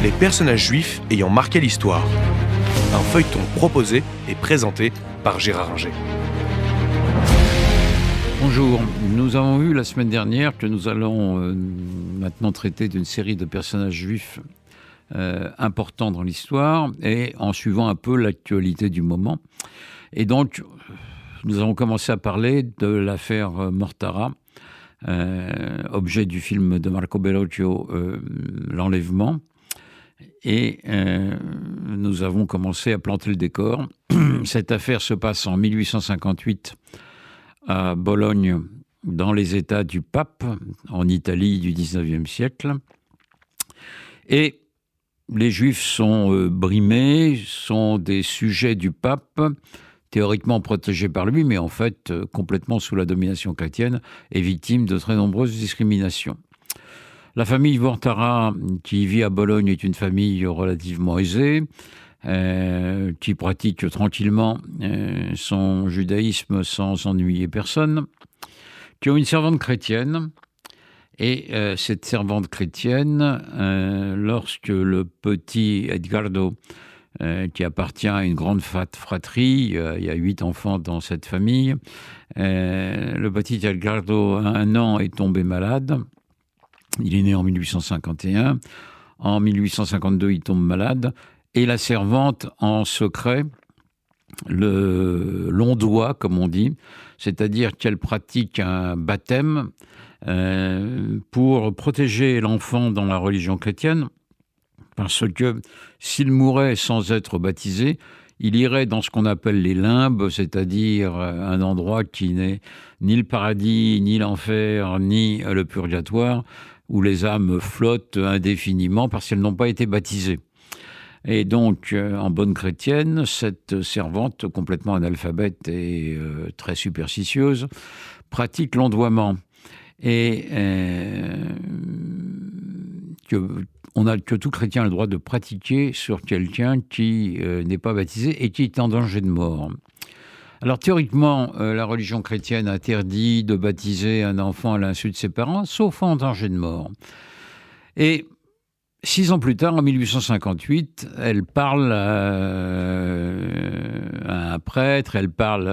Les personnages juifs ayant marqué l'histoire. Un feuilleton proposé et présenté par Gérard Inger. Bonjour, nous avons vu la semaine dernière que nous allons maintenant traiter d'une série de personnages juifs importants dans l'histoire et en suivant un peu l'actualité du moment. Et donc, nous avons commencé à parler de l'affaire Mortara, objet du film de Marco Bellocchio, L'Enlèvement. Et nous avons commencé à planter le décor. Cette affaire se passe en 1858 à Bologne, dans les États du Pape, en Italie du XIXe siècle. Et les Juifs sont brimés, sont des sujets du Pape, théoriquement protégés par lui, mais en fait complètement sous la domination chrétienne et victimes de très nombreuses discriminations. La famille Mortara, qui vit à Bologne, est une famille relativement aisée, qui pratique tranquillement son judaïsme sans ennuyer personne, qui ont une servante chrétienne. Et cette servante chrétienne, lorsque le petit Edgardo, qui appartient à une grande fratrie, il y a 8 enfants dans cette famille, le petit Edgardo, à 1 an, est tombé malade. Il est né en 1851. En 1852, il tombe malade. Et la servante, en secret, l'ondoie, comme on dit, c'est-à-dire qu'elle pratique un baptême pour protéger l'enfant dans la religion chrétienne, parce que s'il mourait sans être baptisé, il irait dans ce qu'on appelle les limbes, c'est-à-dire un endroit qui n'est ni le paradis, ni l'enfer, ni le purgatoire, où les âmes flottent indéfiniment parce qu'elles n'ont pas été baptisées. Et donc, en bonne chrétienne, cette servante, complètement analphabète et très superstitieuse, pratique l'ondoiement. Et que tout chrétien a le droit de pratiquer sur quelqu'un qui n'est pas baptisé et qui est en danger de mort. Alors théoriquement, la religion chrétienne interdit de baptiser un enfant à l'insu de ses parents, sauf en danger de mort. Et 6 ans plus tard, en 1858, elle parle à un prêtre, elle parle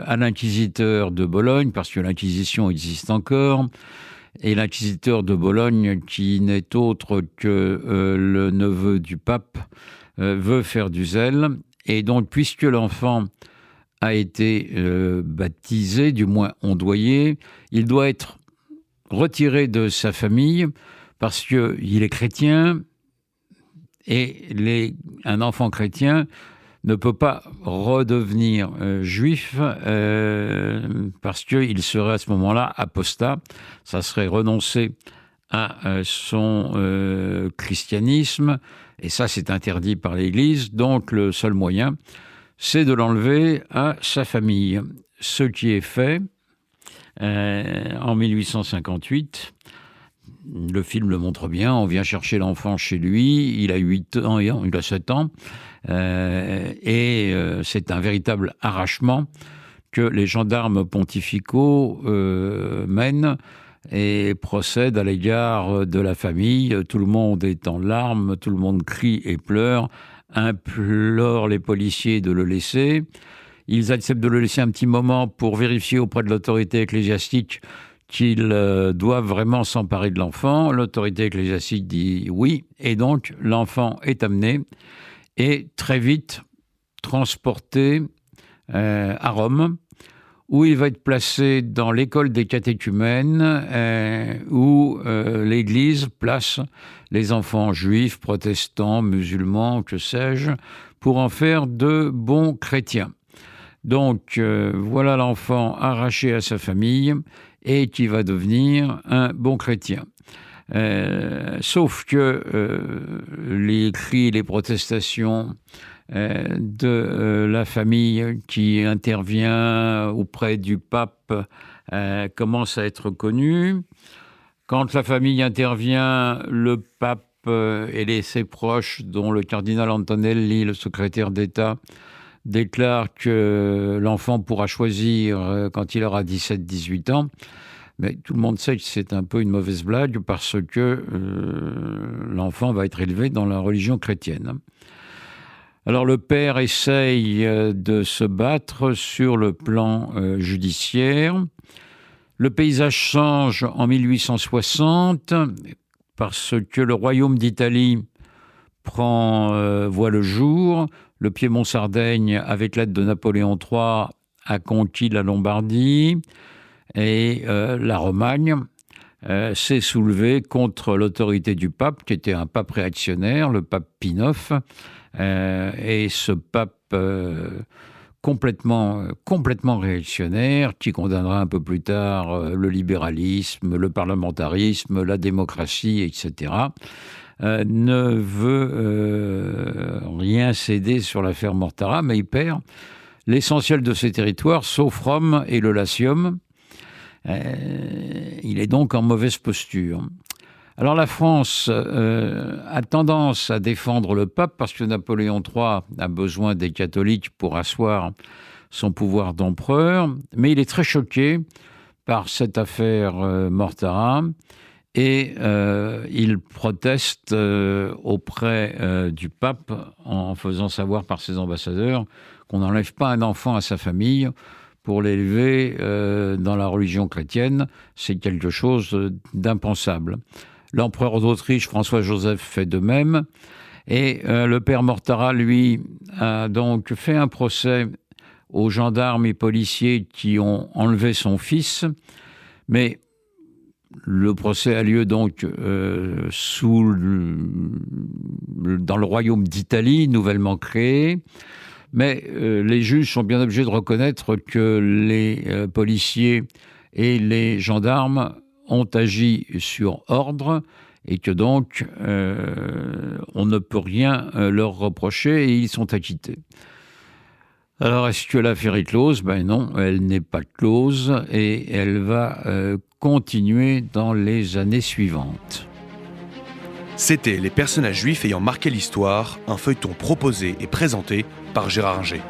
à l'inquisiteur de Bologne, parce que l'Inquisition existe encore, et l'inquisiteur de Bologne, qui n'est autre que le neveu du pape, veut faire du zèle. Et donc, puisque l'enfant a été baptisé, du moins ondoyé, il doit être retiré de sa famille parce qu'il est chrétien et un enfant chrétien ne peut pas redevenir juif parce qu'il serait à ce moment-là apostat. Ça serait renoncer à son christianisme et ça c'est interdit par l'Église. Donc le seul moyen, c'est de l'enlever à sa famille. Ce qui est fait en 1858. Le film le montre bien, on vient chercher l'enfant chez lui, il a 8 ans, il a 7 ans, et c'est un véritable arrachement que les gendarmes pontificaux mènent et procèdent à l'égard de la famille. Tout le monde est en larmes, tout le monde crie et pleure, implore les policiers de le laisser. Ils acceptent de le laisser un petit moment pour vérifier auprès de l'autorité ecclésiastique qu'ils doivent vraiment s'emparer de l'enfant. L'autorité ecclésiastique dit oui, et donc l'enfant est amené et très vite transporté à Rome, où il va être placé dans l'école des catéchumènes, où l'Église place les enfants juifs, protestants, musulmans, que sais-je, pour en faire de bons chrétiens. Donc voilà l'enfant arraché à sa famille et qui va devenir un bon chrétien. Sauf que les cris, les protestations de la famille qui intervient auprès du pape commencent à être connus. Quand la famille intervient, le pape et ses proches, dont le cardinal Antonelli, le secrétaire d'État, déclare que l'enfant pourra choisir quand il aura 17-18 ans. Mais tout le monde sait que c'est un peu une mauvaise blague parce que l'enfant va être élevé dans la religion chrétienne. Alors le père essaye de se battre sur le plan judiciaire. Le paysage change en 1860 parce que le royaume d'Italie voit le jour. Le Piémont-Sardaigne, avec l'aide de Napoléon III, a conquis la Lombardie et la Romagne s'est soulevée contre l'autorité du pape, qui était un pape réactionnaire, le pape Pie IX. Et ce pape complètement réactionnaire, qui condamnera un peu plus tard le libéralisme, le parlementarisme, la démocratie, etc., ne veut rien céder sur l'affaire Mortara, mais il perd l'essentiel de ses territoires, sauf Rome et le Latium. Il est donc en mauvaise posture. Alors la France a tendance à défendre le pape parce que Napoléon III a besoin des catholiques pour asseoir son pouvoir d'empereur, mais il est très choqué par cette affaire Mortara et il proteste auprès du pape en faisant savoir par ses ambassadeurs qu'on n'enlève pas un enfant à sa famille pour l'élever dans la religion chrétienne. C'est quelque chose d'impensable. L'empereur d'Autriche, François-Joseph, fait de même. Et le père Mortara, lui, a donc fait un procès aux gendarmes et policiers qui ont enlevé son fils. Mais le procès a lieu donc dans le royaume d'Italie, nouvellement créé. Mais les juges sont bien obligés de reconnaître que les policiers et les gendarmes ont agi sur ordre et que donc on ne peut rien leur reprocher et ils sont acquittés. Alors est-ce que l'affaire est close ? Ben non, elle n'est pas close et elle va continuer dans les années suivantes. C'était Les personnages juifs ayant marqué l'histoire, un feuilleton proposé et présenté par Gérard Inger.